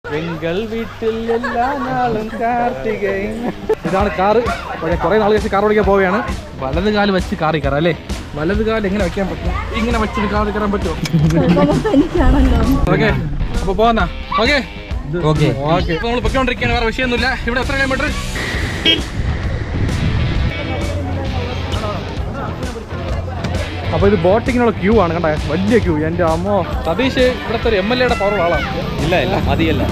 എങ്കൽ വീട്ടിൽ എല്ലാ നാളും കാർത്തികൈ. ഇതാണ് കാറ്. കുറെ നാൾ കഴിച്ച് കാർ ഓടിക്കാൻ പോവുകയാണ്. വലത് കാല് വെച്ച് കാറി കയറാം അല്ലേ? വലത് കാല് എങ്ങനെ വെക്കാൻ പറ്റും? ഇങ്ങനെ വെച്ചിട്ട് കാറി കയറാൻ പറ്റുമോ? ഓക്കെ, അപ്പൊ പോന്നാ. Okay okay okay. നമ്മൾ പൊയ്ക്കൊണ്ടിരിക്കുകയാണ്, വേറെ വിഷയമൊന്നുമില്ല. ഇവിടെ എത്ര കിലോമീറ്റർ? അപ്പൊ ഇത് ബോട്ടിങ്ങിനുള്ള ക്യൂ ആണ്, കണ്ടേ? വലിയ ക്യൂ. എന്റെ അമ്മോ, സതീഷ് ഇവിടുത്തെ ഒരു MLA പവറുള്ള ആളാണ്. ഇല്ല ഇല്ല മതിയല്ല.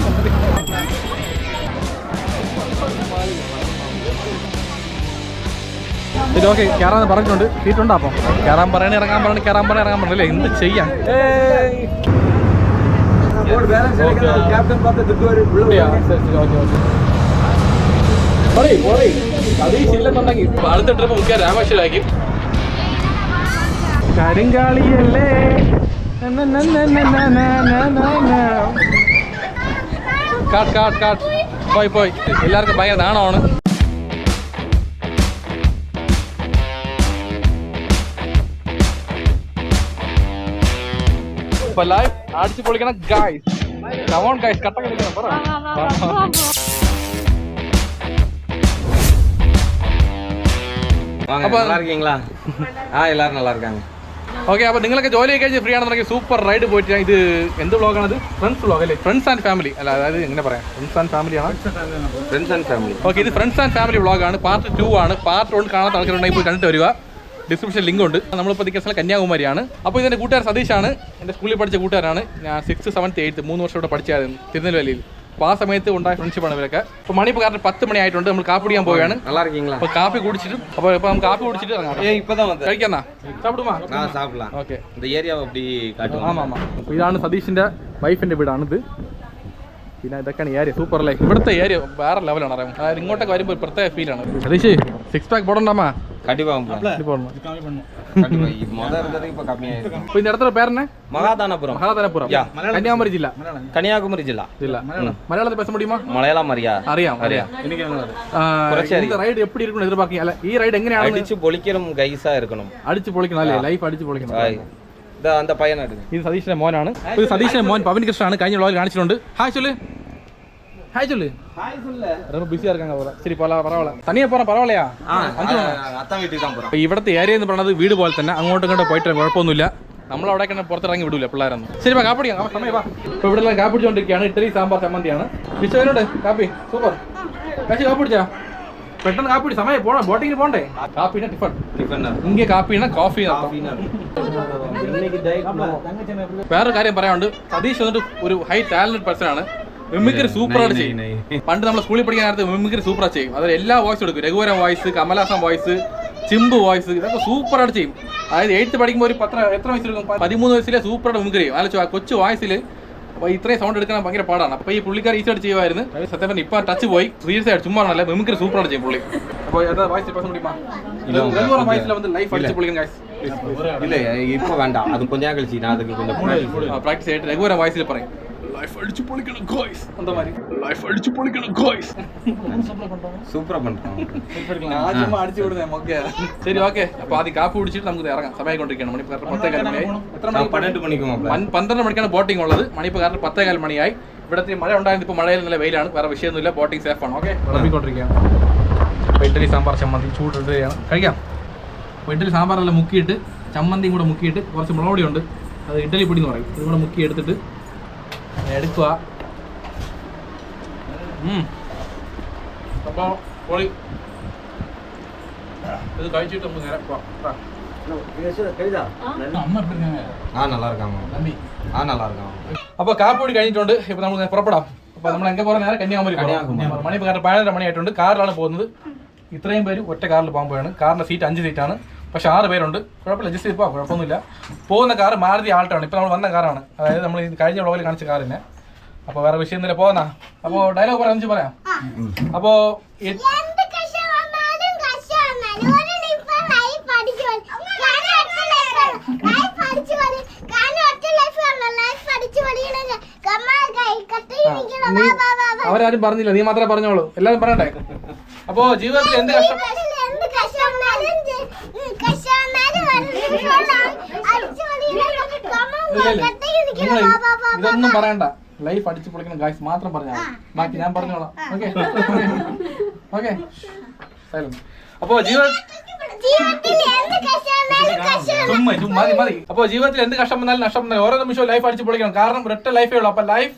ഇത് ഓക്കെ, കയറാന്ന് പറഞ്ഞിട്ടുണ്ട്. സീറ്റ് ഉണ്ടാ? അപ്പം കയറാൻ പറയണേ, ഇറങ്ങാൻ പറയണേ, കയറാൻ പറയണേ, ഇറങ്ങാൻ പറഞ്ഞല്ലേ? എന്ത് ചെയ്യാം? സതീഷ് ഇല്ലെന്നുണ്ടെങ്കിൽ അടുത്ത ട്രിപ്പ് മുഖ്യ രാമേശ്വരായിരിക്കും. കരിങ്കാളിയല്ലേ പോയി പോയി. എല്ലാവർക്കും ഭയങ്കര നാണമാണ്. ഇപ്പൊ ലൈവ് അടിച്ചു പൊളിക്കണം ഗായ്സ്. കം ഓൺ ഗായ്സ്, കട്ട കളിക്കണം. പറ. ഓക്കെ, അപ്പൊ നിങ്ങളൊക്കെ ജോലി കഴിഞ്ഞ് ഫ്രീ ആണെന്നുണ്ടെങ്കിൽ സൂപ്പർ റൈഡ് പോയിട്ട് ഇത് എന്ത് വ്ളോഗാണത്? ഫ്രണ്ട്സ് വ്ളോഗ് അല്ലേ? ഫ്രണ്ട്സ് ആൻഡ് ഫാമിലി അല്ല, അതായത് എങ്ങനെ പറയാം? ഫ്രണ്ട്സ് ആൻഡ് ഫാമിലി ആണ്. Friends and family. ഓക്കെ, ഇത് ഫ്രണ്ട്സ് ആൻഡ് ഫാമിലി വ്ളോഗാണ്. പാർട്ട് 2 ആണ്. പാർട്ട് 1 കാണാത്ത ആൾക്കാരുണ്ടെങ്കിൽ പോയി കണ്ടിട്ട് വരിക. ഡിസ്ക്രിപ്ഷൻ ലിങ്ക് ഉണ്ട്. നമ്മളിപ്പോൾ സ്ഥലം കന്യാകുമാരിയാണ്. അപ്പോൾ ഇതെൻ്റെ കൂട്ടുകാർ സതീഷാണ്. എൻ്റെ സ്കൂളിൽ പഠിച്ച കൂട്ടുകാരാണ്. ഞാൻ 6th 7th 8th 3 വർഷം ഇവിടെ പഠിച്ചായിരുന്നു തിരുനെൽവേലിയിൽ. അപ്പോൾ ആ സമയത്ത് ഉണ്ടായ ഫ്രണ്ട്ഷിപ്പാണ് ഇവരൊക്കെ. അപ്പോൾ മണി ഇപ്പോൾ കാരണം 10 മണി ആയിട്ടുണ്ട്. നമ്മൾ കാപ്പി കുടിക്കാൻ പോവുകയാണ്. അപ്പോൾ കാപ്പി കുടിച്ചിട്ടും അപ്പോൾ ഇപ്പോൾ നമുക്ക് കാപ്പി കുടിച്ചിട്ട് ഇറങ്ങാം. കഴിക്കാന്നാ? സാപ്പിടുമാ? ഓക്കെ. അപ്പോൾ ഇതാണ് സതീഷിൻ്റെ വൈഫിൻ്റെ വീടാണിത്. പിന്നെ ഇതൊക്കെയാണ് ഏരിയ. സൂപ്പർ അല്ലേ? ഇവിടുത്തെ ഏരിയ വേറെ ലെവലാണ് അറിയാം. അതായത് ഇങ്ങോട്ടൊക്കെ വരുമ്പോൾ ഒരു പ്രത്യേക ഫീലാണ്. സതീഷ് 6 pack போடண்டாமா? இடத்துல பேர் என்ன? மகாதானபுரம். கன்னியாகுமரி ஜில்லா. கன்னியாகுமரி ஜில்லா. மலையாளத்தில் பேச முடியுமா? மலையாளம் அறியாம். இந்த ரைடு எப்படி இருக்குன்னு எதிர்பார்க்கீங்க? ഈ റൈഡ് എങ്ങനെയാണ്? അടിച്ചു പൊളിക്കണം ഗൈസാ ഇരിക്കണം. അടിച്ചു പൊളിക്കണം അല്ലേ? ലൈഫ് അടിച്ചു പൊളിക്കണം. அந்த பையனாடு. ഇത് സതീഷിന്റെ മോനാണ്. ഇത് സതീഷിന്റെ മോൻ പവൻ കൃഷ്ണനാണ്. കഴിഞ്ഞ വ്ളോഗിൽ കാണിച്ചിട്ടുണ്ട്. ഹായ് சொல்லு. ஹாய் சொல்லு. ஹாய் சொல்லு. ரொம்ப பிஸியா இருக்காங்க போல. சரி போலாம், பரவாயில்ல. தனியா போறேன், பரவாயில்லையா? അത്ത വീട്ടിൽ தான் போறோம். ഇവിടുത്തെ ഏരിയ എന്ന് പറയുന്നത് വീട് പോലെ തന്നെ. അങ്ങോട്ടും ഇങ്ങോട്ടും പോയിട്ട് കുഴപ്പമൊന്നുമില്ല. നമ്മളവിടേക്ക് പുറത്തിറങ്ങി വിടൂല പിള്ളേരൊന്നും. ശരി, വാ കാപ്പി കുടിക്കാം. സമയം വാ. ഇപ്പോൾ ഇവിടെ എല്ലാം കാപ്പി കുടിച്ചുകൊണ്ടിരിക്കുകയാണ്. ഇഡ്ഡലി സാമ്പാർ ചമ്മന്തിയാണ്. വിശ്വനോട് കാപ്പി സൂപ്പർ. കാശി കാപ്പി കുടിച്ചാ? പെട്ടെന്ന് കാപ്പി കുടി, സമയം പോണം, ബോട്ടിങ്ങിന് പോണ്ടേ. കാപ്പിന ടിഫൺ. ഇങ്ങനെ കാപ്പിന കോഫി. വേറൊരു കാര്യം പറയാനുണ്ട്. സതീഷ് വന്നിട്ട് ഒരു ഹൈ ടാലന്റഡ് പേഴ്സൺ ആണ്. മിമിക്രി സൂപ്പറായിട്ട് ചെയ്യും. പണ്ട് നമ്മൾ സ്കൂളിൽ പഠിക്കാൻ നേരത്തെ മിമിക്രി സൂപ്പറായിട്ട് ചെയ്യും. അതായത് എല്ലാ വോയിസും എടുക്കും. Raghuvaran voice, Kamal Haasan voice, GIMP voice, ഇതൊക്കെ സൂപ്പറായിട്ട് ചെയ്യും. അതായത് 8th പഠിക്കുമ്പോൾ ഒരു എത്ര വയസ്സിലെടുക്കും? 13 വയസ്സിലെ സൂപ്പറായിട്ട് മിമിക്രി ചെയ്യും. അല്ല കൊച്ചു വോയിസിൽ അപ്പോൾ ഇത്രയും സൗണ്ട് എടുക്കാൻ ഭയങ്കര പാടാണ്. അപ്പോൾ ഈ പുള്ളിക്കാർ ഈസിയായിട്ട് ചെയ്യുമായിരുന്നു. സത്യം പറഞ്ഞാൽ ഇപ്പം ടച്ച് പോയി. സീരിയസ് ആയിട്ട് ചുമ്മാ നല്ല മിമിക്രി സൂപ്പറായിട്ട് ചെയ്യും പുള്ളി. അപ്പോൾ വോയിസ് പേഴ്സൺ முடியுமா? രഘുവരൻ വോയിസിൽ വന്ന് ലൈഫ് അടിച്ച് പൊളിക്കണം ഗൈസ്. ഇല്ല ഇപ്പോൾ വേണ്ട, അത് കൊഞ്ചാ കളിച്ച് ഞാൻ അതൊക്കെ പ്രാക്ടീസ് ആയിട്ട് രഘുവരൻ വോയിസിൽ പറയും ലൈഫ് അടിച്ചു പൊളിക്കണം ഗോയ്സ്. എന്താ மாதிரி ലൈഫ് അടിച്ചു പൊളിക്കണം ഗോയ്സ്. സൂപ്പറാ പண்றோம். ആദ്യം അടിച്ചു വിടുന്നേ മൊക്കെ. ശരി, ഓക്കെ. അപ്പോൾ ആദ്യം കാപ്പി കുടിച്ചിട്ട് നമുക്ക് ഇറങ്ങാം. സമയമായിക്കൊണ്ടിരിക്കുകയാണ്. മണി 10:15 മണിയായി. 12 മണിക്ക് 12 മണിക്കാണ് ബോട്ടിംഗ് ഉള്ളത്. മണി ഇപ്പോൾ കാരണം 10:15 മണിയായി. ഇവിടുത്തെ മഴ ഉണ്ടായിരുന്നു. ഇപ്പോൾ മഴയിൽ നല്ല വെയിലാണ്. വേറെ വിഷയമൊന്നുമില്ല. ബോട്ടിംഗ് സേഫാണ്. ഓക്കെ, ഇറങ്ങിക്കൊണ്ടിരിക്കുകയാണ്. ഇഡ്ഡലി സാമ്പാർ ചമ്മന്തി ചൂടിടുകയാണ്. കഴിക്കാം. അപ്പോൾ ഇഡ്ഡലി സാമ്പാറെല്ലാം മുക്കിയിട്ട് ചമ്മന്തിയും കൂടെ മുക്കിയിട്ട് കുറച്ച് മുളകുപൊടി ഉണ്ട്, അത് ഇഡ്ഡലി പൊടി എന്ന് പറയും. ഇതും കൂടെ മുക്കി എടുത്തിട്ട് എടുക്കുക. അപ്പോൾ പൊളി. ഇത് കഴിച്ചിട്ട് നമുക്ക് നേരെ പോവാം. അപ്പോൾ കാപ്പിപ്പൊടി കഴിഞ്ഞിട്ടുണ്ട്. ഇപ്പോൾ നമ്മൾ പുറപ്പെടാം. അപ്പോൾ നമ്മൾ എங்கே പോകാൻ നേരെ കന്യാകുമാരി. മണി ഇപ്പോൾ 12 മണിയായിട്ടുണ്ട്. കാറിലാണ് പോകുന്നത്. ഇത്രയും പേര് ഒറ്റ കാറിൽ പോകാൻ പോയാണ്. കാറിൻ്റെ സീറ്റ് 5 സീറ്റാണ്. പക്ഷേ 6 പേരുണ്ട്. കുഴപ്പമില്ല, അഡ്ജസ്റ്റ് ചെയ്ത് പോകാം, കുഴപ്പമൊന്നുമില്ല. പോകുന്ന കാറ് മാരുതി ആൾട്ടാണ്. ഇപ്പോൾ നമ്മൾ വന്ന കാറാണ്. അതായത് നമ്മൾ കഴിഞ്ഞ വ്ളോഗിൽ കാണിച്ച കാറിനെ. അപ്പോൾ വേറെ വിഷയമൊന്നുമില്ല, പോകുന്ന. അപ്പോൾ ഡയലോഗ് പറയാം. അപ്പോൾ അവരാരും പറഞ്ഞില്ല, നീ മാത്രമേ പറഞ്ഞോളൂ. എല്ലാവരും പറയണ്ടേ? അപ്പോൾ ജീവിതത്തിൽ എന്ത് കഷ്ടം ഇതൊന്നും പറയണ്ട. ലൈഫ് അടിച്ചു പൊളിക്കണം ഗൈസ് മാത്രം പറഞ്ഞാൽ ബാക്കി ഞാൻ പറഞ്ഞോളാം. Okay okay silent. അപ്പോ മതി. അപ്പൊ ജീവിതത്തിൽ എന്ത് കഷ്ടം വന്നാലും നഷ്ടം വന്നാലും ഓരോ നിമിഷവും ലൈഫ് അടിച്ചു പൊളിക്കണം. കാരണം ഒരൊറ്റ ലൈഫേ ഉള്ളൂ. അപ്പൊ ലൈഫ്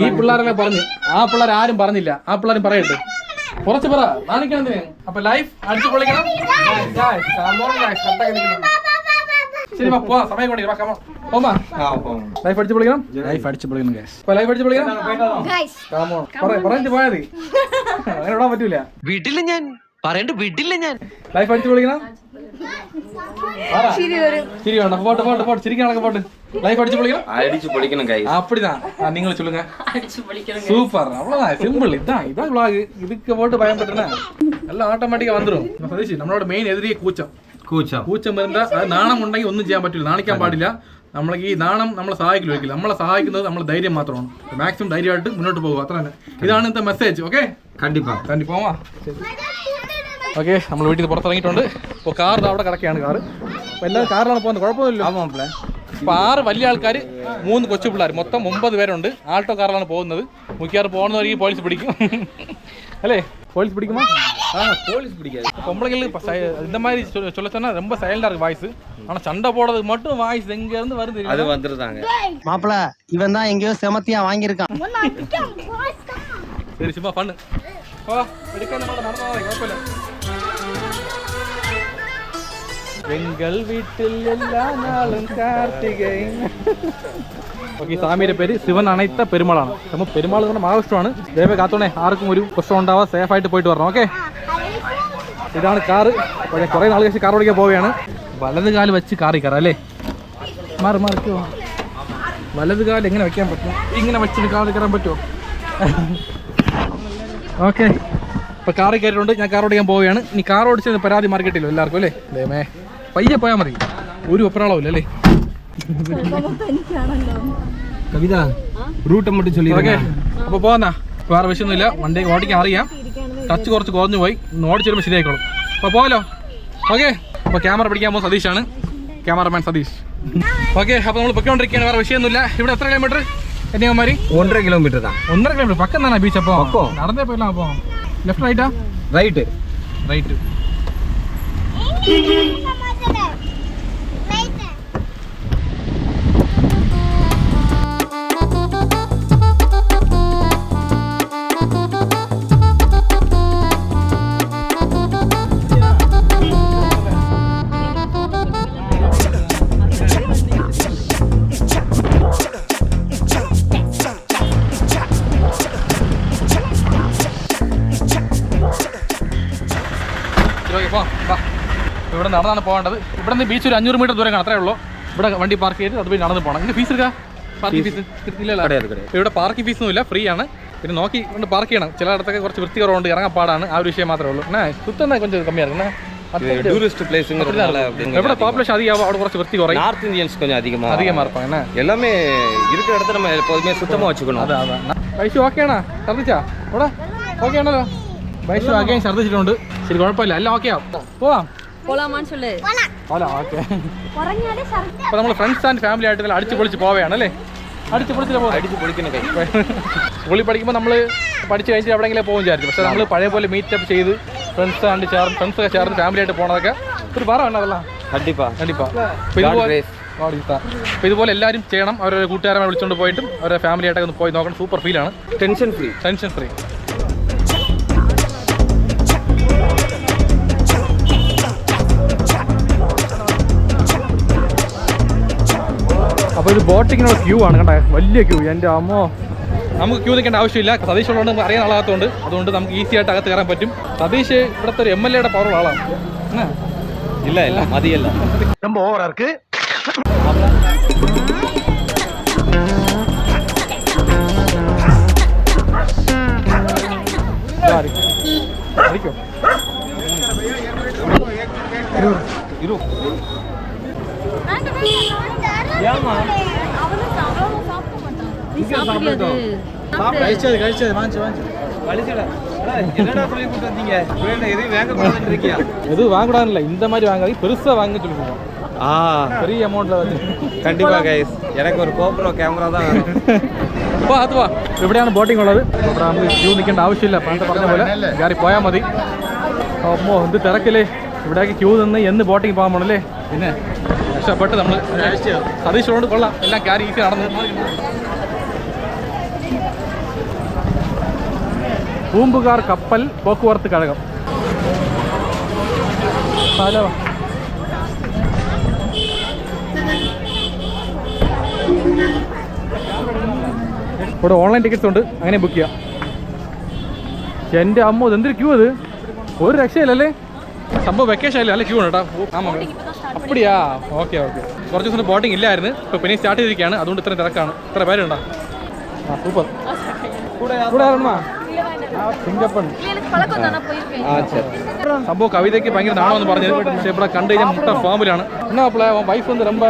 ഈ പിള്ളേരെല്ലാം പറഞ്ഞു. ആ പിള്ളേർ ആരും പറഞ്ഞില്ല. ആ പിള്ളേരും പറയട്ടെ, കുറച്ച് പറ കാണിക്കണതിന്. അപ്പൊ ലൈഫ് അടിച്ചു പൊളിക്കണം. ശരി പോവാ, സമയം കൊണ്ടിരിക്കും. ലൈഫ് അടിച്ചു പൊളിക്കണം. ലൈഫ് അടിച്ചു പൊളിക്കണം ഗൈസ്. ലൈഫ് അടിച്ചു പൊളിക്കണം. പറഞ്ഞിട്ട് പോയാ മതി, അങ്ങനെ ഇടാൻ പറ്റൂല. വിടില്ല ഞാൻ പറയണ്ട, വിടില്ല ഞാൻ. ലൈഫ് അടിച്ചു പൊളിക്കണം. ചിരി വേണ്ട, പോട്ട് പോട്ട് പോട്ട് ചിരിക്കണൊക്കെ പോട്ട്. ലൈഫ് അടിച്ചു പൊളിക്കണം. அப்படிதான் நீங்களும் சொல்லுங்க. சூப்பர், அவ்வளவுதான், சிம்பிள். இதான் விளாக். இதுக்கு போட்டு பயன்படுத்தினா எல்லாம் ஆட்டோமேட்டிக்கா வந்துடும். சதீஷ், நம்மளோட மெயின் எதிரியே கூச்சம். കൂച്ചം വരുന്ന നാണം ഉണ്ടെങ്കിൽ ഒന്നും ചെയ്യാൻ പറ്റില്ല, നാണിക്കാൻ പാടില്ല. നമ്മൾക്ക് ഈ നാണം നമ്മളെ സഹായിക്കില്ല ഒരിക്കലും. നമ്മളെ സഹായിക്കുന്നത് നമ്മളെ ധൈര്യം മാത്രമാണ്. മാക്സിമം ധൈര്യമായിട്ട് മുന്നോട്ട് പോകുക, അത്ര തന്നെ. ഇതാണ് ഇന്നത്തെ മെസ്സേജ്. ഓക്കെ, പോവാ. ഓക്കെ, നമ്മൾ വീട്ടിൽ നിന്ന് പുറത്തിറങ്ങിയിട്ടുണ്ട്. ഇപ്പോൾ കാർ അവിടെ കിടക്കുകയാണ്. കാറ് അപ്പോൾ എല്ലാവരും കാറിലാണ് പോകുന്നത്, കുഴപ്പമില്ല. അപ്പോൾ 6 വലിയ ആൾക്കാർ, 3 കൊച്ചു പിള്ളേർ, മൊത്തം 9 പേരുണ്ട്. ആൾട്ടോ കാറിലാണ് പോകുന്നത്. മിക്കവാറും പോകുന്നവർക്ക് പോലീസ് പിടിക്കും അല്ലേ? போலீஸ் பிடிக்குமா? போலீஸ் பிடிக்காது. பொம்பளைங்களுக்கு இந்த மாதிரி சொல்ல சொன்னா ரொம்ப சைலண்டா இருக்கு வாய்ஸ். ஆனா சண்டை போடுறதுக்கு மட்டும் வாய்ஸ் எங்க இருந்து வருது தெரியுமா? அது வந்துருதாங்க. மாப்ள இவன் தான் எங்கயோ செமத்தியா வாங்கி இருக்கான். சரி சும்மா பண்ணு. ஓ எடுக்காத மாட்ட நடந்து வா, குழப்பம் இல்ல. எங்கள் வீட்டில் எல்லா நாளும் கார்த்திகை. ഓക്കെ, സ്വാമിയുടെ പേര് ശിവൻ അണൈത്ത പെരുമാളാണ്. നമ്മൾ പെരുമാൾ കൊണ്ട് മഹാവിഷ്ണുവാണ്. ദയവായി കാത്തോണേ, ആർക്കും ഒരു പ്രശ്നം ഉണ്ടാവാ, സേഫ് ആയിട്ട് പോയിട്ട് വരണം. ഓക്കെ, ഇതാണ് കാറ്. കുറേ നാൾ കഴിച്ച് കാർ ഓടിക്കാൻ പോവുകയാണ്. വലത് കാല് വെച്ച് കാറി കയറാം അല്ലേ? മറിക്കോ? വലത് കാല് എങ്ങനെ വെക്കാൻ പറ്റും? ഇങ്ങനെ വെച്ചിട്ട് കാറിൽ കയറാൻ പറ്റുമോ? ഓക്കെ, ഇപ്പൊ കാറിൽ കയറിയിട്ടുണ്ട്. ഞാൻ കാർ ഓടിക്കാൻ പോവുകയാണ്. ഇനി കാർ ഓടിച്ചത് പരാതി മാർക്കറ്റില്ലോ എല്ലാവർക്കും അല്ലേ? ദയമേ പയ്യെ പോയാൽ മതി, ഒരു ഒപ്പരാളാവില്ല അല്ലേ? കവിത റൂട്ട് മറ്റും ചൊല്ലി. ഓക്കെ, അപ്പൊ പോന്നാ, വേറെ വിഷയമൊന്നുമില്ല. വണ്ടി ഓടിക്കാൻ അറിയാം. ടച്ച് കുറച്ച് കുറഞ്ഞു പോയി, ഓടിച്ചു വരുമ്പോൾ ശരിയായിക്കോളും. അപ്പോൾ പോകാലോ. ഓക്കെ, അപ്പോൾ ക്യാമറ പിടിക്കാൻ പോകുന്ന സതീഷാണ്, ക്യാമറമാൻ സതീഷ്. ഓക്കെ, അപ്പോൾ നമ്മൾ പൊയ്ക്കൊണ്ടിരിക്കുകയാണ്, വേറെ വിഷയമൊന്നുമില്ല. ഇവിടെ എത്ര കിലോമീറ്റർ കന്യാകുമാരി? 1.5 കിലോമീറ്റർ. 1.5 കിലോമീറ്റർ പക്കം തന്നെ ബീച്ച്. അപ്പോൾ നടന്നേ പോയില്ല. അപ്പോൾ ലെഫ്റ്റ് റൈറ്റാ? റൈറ്റ്. ഇവിടെ നടന്നാണ് പോകേണ്ടത്. ഇവിടെ നിന്ന് ബീച്ച് ഒരു 500 മീറ്റർ ദൂരം കാണാം, അത്രേ ഉള്ളൂ. ഇവിടെ വണ്ടി പാർക്ക് ചെയ്ത് അത് പോയി നടന്ന് പോകണം. ഇതിന് ഫീസ് എടുക്കാം? പാർക്കിംഗ് ഫീസ് ഇല്ലല്ലോ. ഇവിടെ പാർക്കിംഗ് ഫീസൊന്നും ഇല്ല, ഫ്രീ ആണ്. പിന്നെ നോക്കി കൊണ്ട് പാർക്ക് ചെയ്യണം. ചില ഇടത്തൊക്കെ കുറച്ച് വൃത്തി കുറവുണ്ട്, ഇറങ്ങാൻ പാടാണ്. ആ ഒരു വിഷയം മാത്രമേ ഉള്ളൂ. സുത്തം കൊഞ്ചം കമ്മിയാണ്. ടൂറിസ്റ്റ് പ്ലേസ് എവിടെ പോപ്പുലേഷൻ അധികമാവും അവിടെ കുറച്ച് വൃത്തി കുറയും. நார்த் இந்தியன்ஸ் கொஞ்சம் அதிகமாக இருப்பாங்க. எல்லாமே இருக்கிற இடத்துல நம்ம எப்போதுமே சுத்தமாக வச்சுக்கணும். അതാണ്. വൈഷു ഓക്കെയാണോ? ഛർദിച്ചാ? ഇവിടെ ഓക്കെ ആണല്ലോ. വൈഷു ആകെയും ഛർദിച്ചിട്ടുണ്ട്. ശരി, കുഴപ്പമില്ല, എല്ലാം ഓക്കെ ആവും. പോവാം. ഓക്കെ, അപ്പൊ നമ്മൾ ഫ്രണ്ട്സ് ആൻഡ് ഫാമിലി ആയിട്ട് അടിച്ചു പൊളിച്ച് പോവുകയാണ് അല്ലേ? അടിച്ചു പൊളിക്കുന്ന സ്കൂളിൽ പഠിക്കുമ്പോൾ നമ്മൾ പഠിച്ചു കഴിഞ്ഞിട്ട് എവിടെയെങ്കിലും പോകും വിചാരിച്ചു. പക്ഷെ നമ്മൾ പഴയ പോലെ മീറ്റപ്പ് ചെയ്ത് ഫ്രണ്ട്സൊക്കെ ചേർന്ന് ഫാമിലി ആയിട്ട് പോകണതൊക്കെ ഒരു പറയാണ്. അതെല്ലാം കണ്ടിപ്പാ. അപ്പോൾ ഇതുപോലെ എല്ലാവരും ചെയ്യണം. അവരുടെ കൂട്ടുകാരെ വിളിച്ചുകൊണ്ട് പോയിട്ടും അവരുടെ ഫാമിലി ആയിട്ടൊക്കെ ഒന്ന് പോയി നോക്കണം. സൂപ്പർ ഫീലാണ്, ടെൻഷൻ ഫ്രീ. അപ്പോൾ ഇത് ബോട്ടിങ്ങിനുള്ള ക്യൂ ആണ് കണ്ടേ, വലിയ ക്യൂ. എൻ്റെ അമ്മോ, നമുക്ക് ക്യൂ നിൽക്കേണ്ട ആവശ്യമില്ല. സതീഷ് ഉള്ളതുകൊണ്ട് അറിയാൻ ആളാകത്തുകൊണ്ട് അതുകൊണ്ട് നമുക്ക് ഈസി ആയിട്ട് അകത്ത് കയറാൻ പറ്റും. സതീഷ് ഇവിടുത്തെ ഒരു MLA യുടെ പവറുള്ള ആളാണ്. ഇല്ല മതിയല്ല. எது வாங்கக்கூடாதுல்ல, இந்த மாதிரி வாங்காது, பெருசா வாங்க சொல்லிருக்கோம். பெரிய அமௌண்ட்ல வந்து கண்டிப்பா கைஸ், எனக்கு ஒரு GoPro கேமரா தான் വേണം. അപ്പോൾ അത് വാ, ഇവിടെയാണ് ബോട്ടിംഗ് ഉള്ളത്. ഇവിടെ നമുക്ക് ക്യൂ നിൽക്കേണ്ട ആവശ്യമില്ല, പണ്ട് പറഞ്ഞ പോലെ കയറി പോയാൽ മതി. അമ്മോ എന്ത് തിരക്കില്ലേ, ഇവിടേക്ക് ക്യൂ നിന്ന് എന്ന് ബോട്ടിങ് പോകാൻ പോകണല്ലേ. പിന്നെ രക്ഷപ്പെട്ട് നമ്മൾ സതീഷോട് കൊള്ളാം, എല്ലാം കയറി ഈസി നടന്ന്. പൂമ്പുകാർ കപ്പൽ പോക്കുവരത്ത് കഴകം. ഹലോ, ഇവിടെ ഓൺലൈൻ ടിക്കറ്റ്സ് ഉണ്ട്, അങ്ങനെ ബുക്ക് ചെയ്യാം. എൻ്റെ അമ്മ എന്തൊരു ക്യൂ അത്, ഒരു രക്ഷയില്ലല്ലേ. സംഭവം വെക്കേഷൻ അല്ലേ, നല്ല ക്യൂ ഉണ്ട് കേട്ടോ. ആമാ, അപ്പടിയാ, ഓക്കെ ഓക്കെ. കുറച്ച് ദിവസം ബോട്ടിംഗ് ഇല്ലായിരുന്നു, ഇപ്പോൾ പിന്നെ സ്റ്റാർട്ട് ചെയ്തിരിക്കുകയാണ്, അതുകൊണ്ട് ഇത്രയും തിരക്കാണ്. ഇത്ര പേരുണ്ടോ? ആ സൂപ്പർ. കൂടെ ആരണമാ സിംഗപ്പൺ സംഭവം കവിതയ്ക്ക് ഭയങ്കര നാണമെന്ന് പറഞ്ഞത്. പക്ഷേ ഇവിടെ കണ്ടു കഴിഞ്ഞാൽ മുട്ട ഫാമിലാണ്. എന്നാ വൈഫ് வந்து ரொம்ப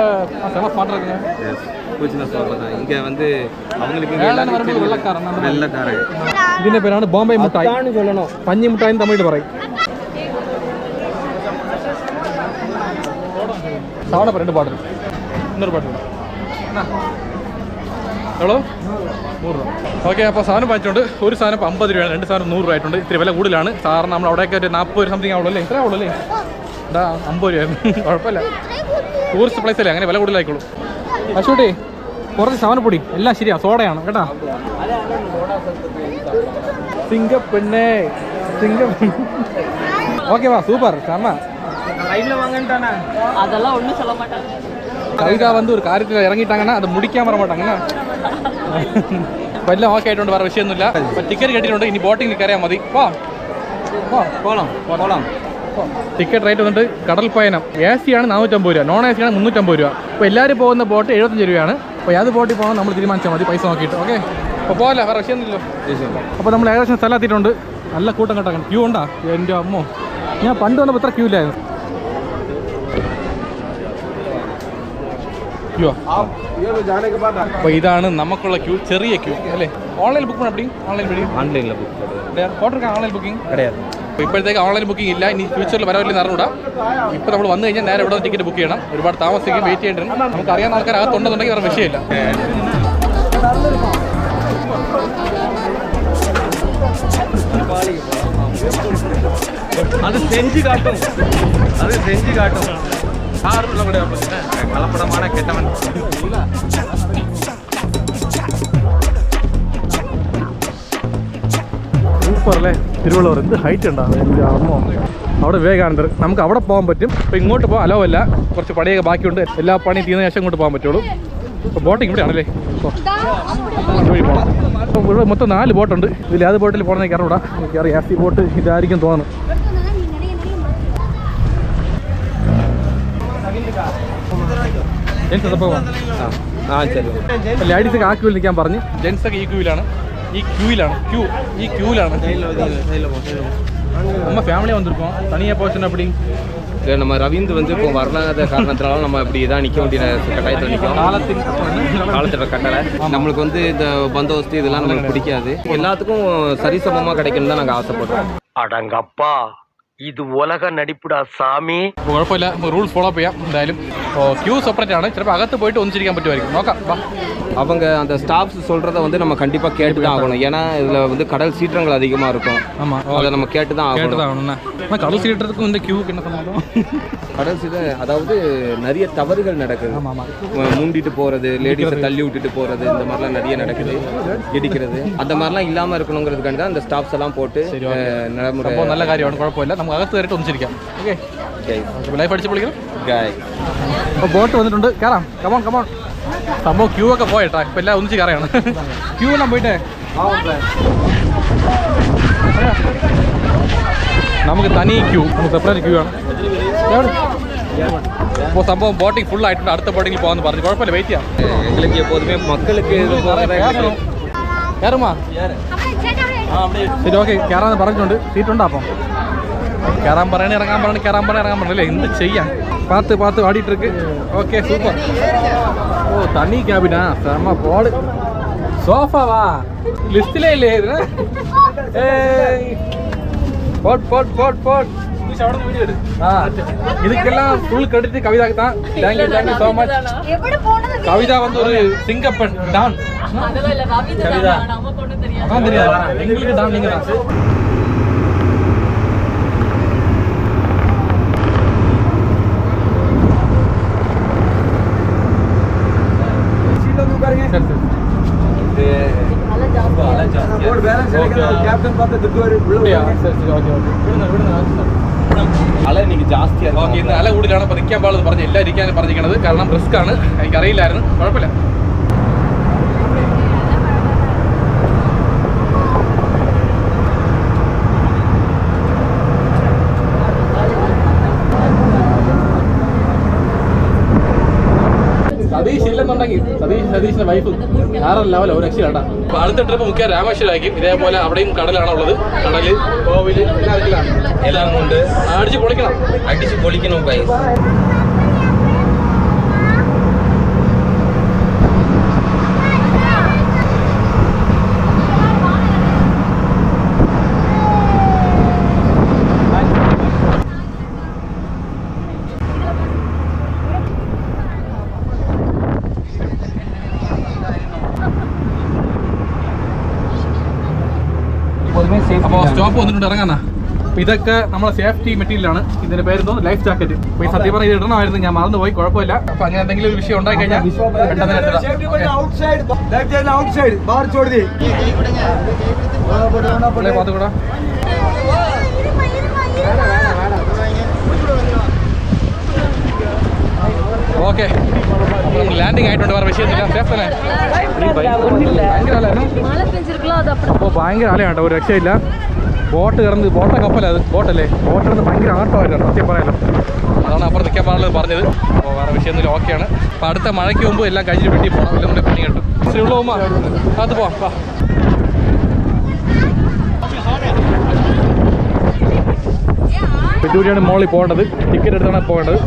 செம ஸ்மார்ட்டா இருக்குங்க. இங்க வந்து அவங்களுக்கு വെള്ളക്കാരൻ. ഇതിന്റെ പേരാണ് ബോംബെ മുട്ടായി. പഞ്ഞി മുട്ടായി എന്ന് തമിഴിൽ പറയും. സവട 2 ബോട്ടിൽ, 100 ബോട്ടിൽ എവ്വളോ 100 രൂപ. ഓക്കെ, അപ്പോൾ സാധനം വാങ്ങിച്ചുകൊണ്ട് ഒരു സാധനം 50 രൂപയാണ്, 2 സാധനം 100 രൂപ ആയിട്ടുണ്ട്. ഇത്തിരി വില കൂടുതലാണ്. സാറിന് നമ്മൾ അവിടെയൊക്കെ ഒരു 40 സംതിങ് ആവുള്ളൂ അല്ലേ, ഇത്ര ആവുള്ളൂ അല്ലേ. ഇതാ 50 രൂപയായിരുന്നു, കുഴപ്പമില്ല. ടൂറിസ്റ്റ് പ്ലേസ് അല്ലേ, അങ്ങനെ വില കൂടുതലായിക്കോളൂ. അശോട്ടെ കുറച്ച് സാധനപ്പൊടി എല്ലാം ശരിയാ, സോഡയാണ് കേട്ടാ. സിംഗപ്പെണ്ണേ സിംഗം. ഓക്കെ വാ, സൂപ്പർ. സാമ அதெல்லாம் ஒன்றும் சொல்ல மாட்டாங்க. കവിത வந்து ഒരു കാര്യത്തിൽ ഇറങ്ങിയിട്ടാങ്ങനെ അത് മുടിക്കാൻ പറ മാട്ടങ്ങനെ. അപ്പോൾ എല്ലാം ഓക്കെ ആയിട്ടുണ്ട്, വേറെ വിഷയമൊന്നുമില്ല. അപ്പോൾ ടിക്കറ്റ് കെട്ടിയിട്ടുണ്ട്, ഇനി ബോട്ടിങ്ങിൽ കയറിയാൽ മതി. போலாம். ടിക്കറ്റ് റേറ്റ് വന്നിട്ട് കടൽ പയനം AC ആണ് 450 രൂപ, നോൺ AC ആണ് 350 രൂപ. അപ്പോൾ എല്ലാവരും പോകുന്ന ബോട്ട് 75 രൂപയാണ്. അപ്പോൾ ഏത് ബോട്ടിൽ പോകാൻ നമ്മൾ തീരുമാനിച്ചാൽ മതി, പൈസ നോക്കിയിട്ട്. ഓക്കെ, അപ്പോൾ പോകല്ല, വേറെ വിഷയമൊന്നുമില്ലല്ലോ. അപ്പോൾ നമ്മൾ ഏകദേശം സ്ഥലം എത്തിയിട്ടുണ്ട്. നല്ല കൂട്ടം കേട്ടോ, ക്യൂ ഉണ്ടാ. എൻ്റെ അമ്മോ, ഞാൻ പണ്ട് വന്നപ്പോൾ ഇത്ര ക്യൂ ഇല്ലായിരുന്നു. ക്യൂ അപ്പോൾ ഇതാണ് നമുക്കുള്ള ക്യൂ, ചെറിയ ക്യൂ അല്ലേ. ഓൺലൈൻ ബുക്ക് பண்ண அப்படி ஆன்லைன்ல புக் பண்ணுறது போட்டிருக்கேன். ஆன்லைൻ ബുക്കിംഗ് கிடையாது. അപ്പോൾ ഇപ്പോഴത്തേക്ക് ഓൺലൈൻ ബുക്കിംഗ് ഇല്ല, ഇനി ഫ്യൂച്ചറിൽ വരാറില്ലെന്ന് അറിഞ്ഞൂടാ. ഇപ്പോൾ നമ്മൾ വന്നു കഴിഞ്ഞാൽ നേരെ ഇവിടെ ടിക്കറ്റ് ബുക്ക് ചെയ്യണം. ഒരുപാട് താമസിക്കും, വെയിറ്റ് ചെയ്യേണ്ടി. നമുക്ക് അറിയാവുന്ന ആൾക്കാർ അകത്തുണ്ടെന്നുണ്ടെങ്കിൽ വേറെ വിഷയമില്ല. அது செஞ்சு காட்டும், கலப்படமான கெட்டவன். സൂപ്പർ അല്ലേ, തിരുവള്ളൂർ എന്ത് ഹൈറ്റ് ഉണ്ടാവും. എൻ്റെ അമ്മോ, അവിടെ വിവേകാനന്ദർ, നമുക്ക് അവിടെ പോകാൻ പറ്റും. അപ്പോൾ ഇങ്ങോട്ട് പോകാൻ അലോ അല്ല, കുറച്ച് പണിയൊക്കെ ബാക്കിയുണ്ട്. എല്ലാ പണിയും തീർന്ന ശേഷം ഇങ്ങോട്ട് പോകാൻ പറ്റുള്ളൂ. അപ്പോൾ ബോട്ടിങ് ഇവിടെ ആണല്ലേ, വഴി പോകണം. അപ്പോൾ ഇവിടെ മൊത്തം 4 ബോട്ടുണ്ട്. ഇതിൽ ഏത് ബോട്ടിൽ പോകണമെന്ന് കയറൂടാ, എനിക്കറിയാം. AC ബോട്ട് ഇതായിരിക്കും തോന്നുന്നു. ജെൻസ് അപ്പോൾ ലേഡീസൊക്കെ ആ ക്യൂവിൽ നിൽക്കാൻ പറഞ്ഞ്, ജെൻസൊക്കെ ഈ ക്യൂവിലാണ്. நம்ம ஃபேமிலியாக வந்திருக்கோம், தனியாக போச்சுன்னா அப்படி. இல்லை, நம்ம ரவீന്ദ് வந்து இப்போ வரலாத காரணத்தினால நம்ம இப்படி தான் நிற்க வேண்டிய கட்டாயத்தில் நிற்கும். காலத்தோட கட்டளை நம்மளுக்கு வந்து இந்த பந்தோபஸ்து இதெல்லாம் நம்மளுக்கு பிடிக்காது. எல்லாத்துக்கும் சரிசமமாக கிடைக்கணும்னு தான் நாங்கள் ஆசைப்படுறோம். അടങ്കപ്പാ, ഇത് ഉലക നടിപ്പിടാ സാമി. കുഴപ്പമില്ല, നമുക്ക് റൂൾസ് ഫോളോ ചെയ്യാം എന്തായാലും. ക്യൂ സെപ്പറേറ്റ് ആണ്, ചിലപ്പോൾ അകത്ത് പോയിട്ട് ഒന്നിച്ചിരിക്കാൻ പറ്റുമായിരിക്കും, നോക്കാം. அவங்க அந்த ஸ்டாஃப்ஸ் சொல்கிறத வந்து நம்ம கண்டிப்பாக கேட்டு தான் ஆகணும். ஏன்னா இதில் வந்து கடல் சீற்றங்கள் அதிகமாக இருக்கும். ஆமாம், அதை நம்ம கேட்டு தான் ஆகணும். கடல் சீற்றத்துக்கும் இந்த கியூக்கு என்ன சம்பந்தம்? கடல் சீற்றம் அதாவது நிறைய தவறுகள் நடக்குது. மூண்டிட்டு போகிறது, லேடிஸை தள்ளி விட்டுட்டு போகிறது, இந்த மாதிரிலாம் நிறைய நடக்குது. இடிக்கிறது, அந்த மாதிரிலாம் இல்லாமல் இருக்கணுங்கிறதுக்காண்டி தான் அந்த ஸ்டாஃப்ஸ் எல்லாம் போட்டு நடைமுறை. நல்ல காரியம், കുഴപ്പമില്ല. നമുക്ക് അകത്ത് കയറിയിട്ട് ഒന്നിച്ചിരിക്കാം. ഓക്കെ, ലൈഫ് അടിച്ച് പൊളിക്കണം. അപ്പോൾ ബോട്ട് വന്നിട്ടുണ്ട്, കയറാം. Come on come on. സംഭവം ക്യൂ ഒക്കെ പോയിട്ടാ, ഇപ്പം എല്ലാം ഒന്നിച്ച് കയറിയാണ്. ക്യൂ എല്ലാം പോയിട്ടേ നമുക്ക് തനി ക്യൂ, നമുക്ക് സെപ്പറേറ്റ് ക്യൂ ആണ്. അപ്പോൾ സംഭവം ബോട്ടിങ് ഫുൾ ആയിട്ടുണ്ട്, അടുത്ത ബോട്ടിങ്ങിൽ പോകാമെന്ന് പറഞ്ഞു. കുഴപ്പമില്ല, വെയിറ്റ് ചെയ്യാം. எங்களுக்கு எப்போதுமே மக்களுக்கு കയറുമാ. ശരി, ഓക്കെ, കയറാന്ന് പറഞ്ഞിട്ടുണ്ട്. സീറ്റുണ്ടോ? അപ്പം കയറാൻ പറയണേ, ഇറങ്ങാൻ പറയണേ, കയറാൻ പറയണേ, ഇറങ്ങാൻ പറയണല്ലേ, എന്ത് ചെയ്യാം. பார்த்து ஆடிட்டு இருக்கு. Okay, super. ஓ, தனி கேபினா, செம்ம போடு. ஸோ സോഫാവാ ലിസ്റ്റിലേ ഇല്ലേ ഇതിന്? இதுக்கெல்லாம் ஃபுல் கிரெடிட் கவிதாக்கு தான். Thank you so much. கவிதா வந்து ஒரு சிங்கப்பெண் டான். கவிதா அதான் தெரியாது, எங்களுக்கு டான் நீங்க தான். അല എനിക്ക് ജാസ്തിയാണ്. ഓക്കെ, ഇന്ന് അല കൂടുതലാണ്. അപ്പോൾ നിൽക്കാൻ പാടുള്ളത് പറഞ്ഞ് എല്ലാം ഇരിക്കാനും പറഞ്ഞിരിക്കണത്. കാരണം റിസ്ക് ആണ്, എനിക്കറിയില്ലായിരുന്നു. കുഴപ്പമില്ല. സതീഷ് ഇല്ലെന്നുണ്ടെങ്കിൽ സതീഷിന്റെ വൈഫ് വേറെ ലെവൽ ഒരു രക്ഷയിലാട്ടാ. അപ്പൊ അടുത്ത ട്രിപ്പ് മുഖ്യ രാമേശ്വരമായിരിക്കും. ഇതേപോലെ അവിടെയും കടലാണോ ഉള്ളത്. കടല്, കോവില് എല്ലാം കൊണ്ട് അടിച്ച് പൊളിക്കണം പൈസ. അപ്പോൾ സ്റ്റോപ്പ് വന്നിട്ടുണ്ട്, ഇറങ്ങാന്നാ. അപ്പോൾ ഇതൊക്കെ നമ്മളെ സേഫ്റ്റി മെറ്റീരിയലാണ്. ഇതിന്റെ പേരെന്തോ ലൈഫ് ജാക്കറ്റ്. അപ്പോൾ ഈ സത്യം പറഞ്ഞാൽ ഇത് ഇടണമായിരുന്നു, ഞാൻ മറന്നുപോയി. കുഴപ്പമില്ല. അപ്പോൾ അങ്ങനെ എന്തെങ്കിലും ഒരു വിഷയം ഉണ്ടായി കഴിഞ്ഞാൽ പെട്ടെന്ന് പാത്തുകൂടാ. ഓക്കെ, അപ്പോൾ നമ്മൾ ലാൻഡിങ് ആയിട്ടുണ്ട്. വേറെ വിഷയമൊന്നുമില്ല. സേഫ് തന്നെ. ഭയങ്കര അലയാണ്. അപ്പോൾ ഭയങ്കര അലയാണ് കേട്ടോ, ഒരു രക്ഷയില്ല. ബോട്ട കപ്പല, അത് ബോട്ടല്ലേ, ബോട്ട് കിടന്ന് ഭയങ്കര ആട്ടമായിരുന്നു സത്യം പറയാലോ. അതാണ് അപ്പുറം നിൽക്കാൻ പാടുള്ളത് പറഞ്ഞത്. അപ്പോൾ വേറെ വിഷയമൊന്നുമില്ല, ഓക്കെയാണ്. അപ്പോൾ അടുത്ത മഴയ്ക്ക് മുമ്പ് എല്ലാം കഴിഞ്ഞ് വീട്ടിൽ പോകണം, എല്ലാം കൂടെ പണി കിട്ടും. ശ്രീയുള്ള ഉമ്മ അത് പോവാം. പെട്ടൂരിയാണ് മോളിൽ പോകേണ്ടത്. ടിക്കറ്റ് എടുത്താണ് പോകേണ്ടത്.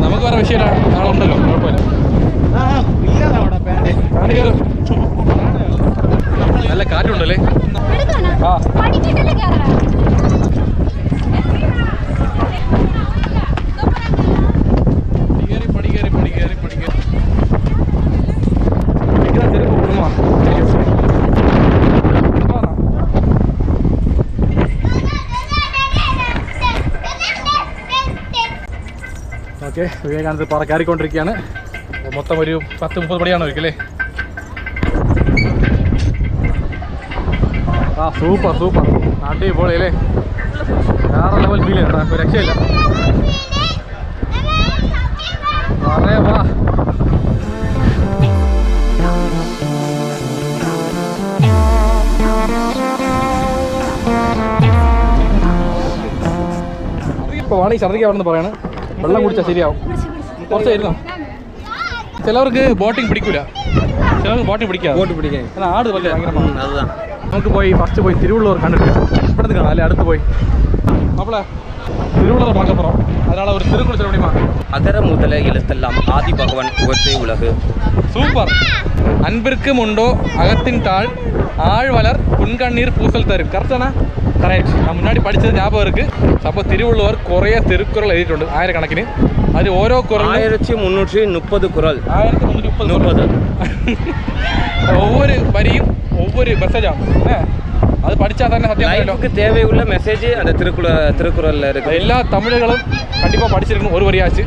നമുക്ക് വേറെ വിഷയമില്ല, ആളുണ്ടല്ലോ, കുഴപ്പമില്ല. നല്ല കാറ്റുണ്ടല്ലേ. ആ ഓക്കെ, വിവേകാനന്ദ പാറ കയറിക്കൊണ്ടിരിക്കുകയാണ്. മൊത്തം ഒരു 10-30 പടിയാണ് ഒരിക്കലേ. ആ സൂപ്പർ അടിപൊളി അല്ലേ. വേറെ ലെവൽ ഫീൽ ചെയ്യണ്ട, ഒരു രക്ഷയില്ല. പറയാ വാ. ഇപ്പോൾ വേണമെങ്കിൽ ഛർദ്ദിക്കാവണമെന്ന് പറയാണ്. വെള്ളം കുടിച്ചാൽ ശരിയാവും. കുറച്ച് ഇരുന്നോ. ചിലവർക്ക് ബോട്ടിങ് പിടിക്കൂല, ചിലവർക്ക് ബോട്ടിങ് പിടിക്കാം. ആട് പോലെ ഭയങ്കരമാണ്. നമുക്ക് ഫസ്റ്റ് പോയി തിരുവള്ളൂർ കണ്ടിട്ട് ഇവിടുന്ന് കാണാം അല്ലേ, അടുത്ത് പോയി നമ്മളെ തിരുവള്ളൂർ பார்க்கப்புறம் அதனால ஒரு திருக்குறள் சொல்ல முடியுமா? அகர முதல எழுத்தெல்லாம் ஆதி பகவான் புகழ்ச்சே உலகு. சூப்பர். அன்பிற்கும் உண்டோ அகத்தின் தாழ் ஆழ் வளர் புன்கண்ணீர் பூசல் தரும். கரெக்டானா? கரெக்ட். நான் முன்னாடி படித்தது ஞாபகம் இருக்கு. அப்போ திருவள்ளுவர் குறைய திருக்குறள் எழுதிയിട്ടുണ്ട്, ആയിരക്കണക്കിന്. அது ഓരോ കുറൽ 1330 குறள். 1330. ஒவ்வொரு வரியும் ஒவ்வொரு மெசேஜாണ്. அது படித்தா தானே சத்தியம் தேவையுள்ள மெசேஜ் அந்த திருக்குறளில் இருக்குது. എല്ലാ തമിഴുകളും കണ്ടിപ്പാக പഠിച്ചിരിക്കണം ഒരു വരിയാച്ച്.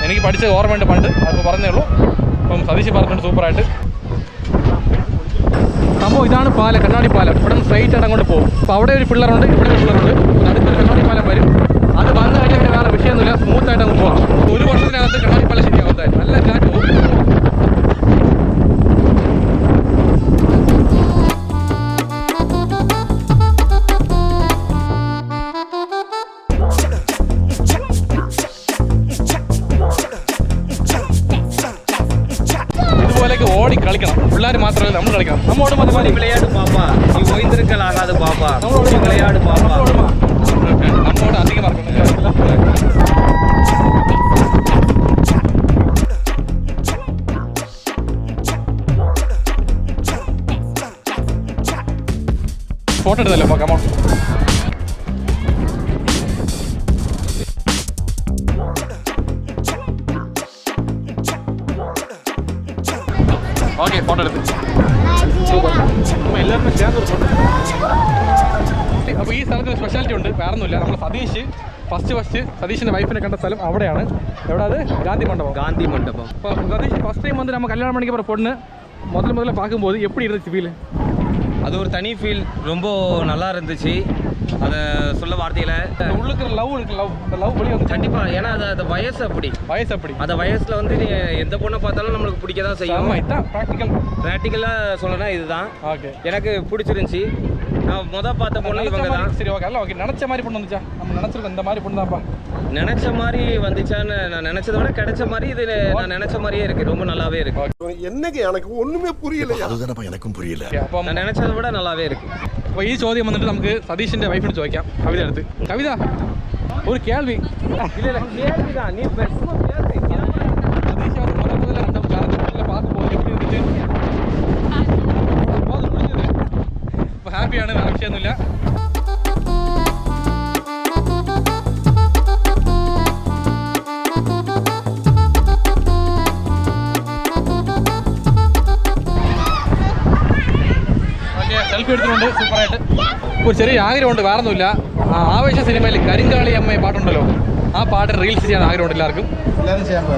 എനിക്ക് പഠിച്ചത് ഓർമ്മയുണ്ട് പണ്ട്, അതിപ്പോൾ പറഞ്ഞേ ഉള്ളൂ. അപ്പം സതീഷ് പറഞ്ഞിട്ടുണ്ട് സൂപ്പറായിട്ട്. സംഭവം ഇതാണ് പാലം, കണ്ണാടി പാലം. ഇവിടെ നിന്ന് സ്ട്രൈറ്റ് ആയിട്ട് അങ്ങോട്ട് പോകും. അപ്പോൾ അവിടെ ഒരു പിള്ളറുണ്ട്, ഇവിടെ ഒരു പിള്ളറുണ്ട്. അടുത്തൊരു കണ്ണാടി പാലം വരും. അത് വന്നു കഴിഞ്ഞാൽ വേറെ വിഷയമൊന്നുമില്ല, സ്മൂത്തായിട്ട് അങ്ങ് പോകാം. ഒരു വർഷത്തിനകത്ത് കണ്ണാടി പാലം ശരിയാവുന്നതായിരുന്നു. നല്ല കാറ്റ് പോകും. ஓடி களிக்கணும். பிள்ளாரு மாத்திரம் நம்ம களிக்கணும். நம்மோட மாதிரி விளையாடு பாப்பா, நீ ஓய்ந்திருக்கல் ஆகாது பாப்பா, விளையாடு பாப்பா. நம்மோட அதிகமாக இருக்கணும். ഫോട്ടോ എടുത്തല്ലോ അപ്പോൾ കമോൺ. ഓക്കെ ഫോട്ടോ എടുത്ത് എല്ലാവരും ചേർന്നൊരു ഫോട്ടോ. അപ്പോൾ ഈ സ്ഥലത്തിന് സ്പെഷ്യാലിറ്റി ഉണ്ട്, വേറൊന്നുമില്ല. നമ്മൾ ഫസ്റ്റ് സതീഷിൻ്റെ വൈഫിനെ കണ്ട സ്ഥലം അവിടെയാണ്. എവിടെ? അത് ഗാന്ധി മണ്ഡപം. അപ്പോൾ സതീഷ് ஃபர்ஸ்ட் டைம் வந்து நம்ம கல்யாணம் பண்ணிக்க போகிற பொண்ணு முதல்ல பார்க்கும்போது எப்படி இருந்துச்சு ஃபீல்? அது ஒரு தனி ஃபீல், ரொம்ப நல்லா இருந்துச்சு. அதை சொல்ல வார்த்தையில் உள்ளுக்கு லவ் இருக்கு, அந்த லவ் வெளியே வந்து கண்டிப்பாக. ஏன்னா அது வயசு அப்படி அந்த வயசில் வந்து நீ எந்த பொண்ணை பார்த்தாலும் நம்மளுக்கு பிடிக்க தான் செய்யும். இதுதான் ப்ராக்டிக்கலாக சொல்லணும்னா இதுதான். ஓகே, எனக்கு பிடிச்சிருந்துச்சி. நான் பார்த்த பொண்ணு இவங்க தான். சரி, ஓகே. எல்லாம் ஓகே. நினச்ச மாதிரி பொண்ணு வந்துச்சா? நம்ம நினச்சிருக்கோம் இந்த மாதிரி பொண்ணு தான்ப்பா. நினச்ச மாதிரி வந்துச்சான்னு நான் நினச்சதை விட கிடைச்ச மாதிரி இது நான் நினச்ச மாதிரியே இருக்குது. ரொம்ப நல்லாவே இருக்குது. என்னங்க எனக்கு ஒன்றுமே புரியல. அதுதானப்பா எனக்கும் புரியல. അപ്പോൾ நான் நினச்சதை விட நல்லாவே இருக்குது. അപ്പോൾ ഈ ചോദ്യം വന്നിട്ട് നമുക്ക് സതീഷിൻ്റെ വൈഫിന് ചോദിക്കാം. കവിത എടുത്ത്. കവിത, ഒരു കേൾവി. இல்லை கேள்விதான், நீ பேசுமா பேசு. சதீஷ் அவர் முதல்ல அந்த காலத்தில் பார்க்கும்போது எப்படி இருந்துச்சு? போதும், முடிஞ்சது. இப்போ ഹാപ്പിയാണ്, വേറെ വിഷയമൊന്നുമില്ല. സെൽഫി എടുത്തിട്ടുണ്ട് സൂപ്പറായിട്ട്. ഒരു ചെറിയ ആഗ്രഹമുണ്ട്, വേറൊന്നുമില്ല. ആവേശ സിനിമയിൽ കരിങ്കാളി അമ്മ പാട്ടുണ്ടല്ലോ, ആ പാട്ട് റീൽസ് ചെയ്യാൻ ആഗ്രഹമുണ്ട് എല്ലാവർക്കും.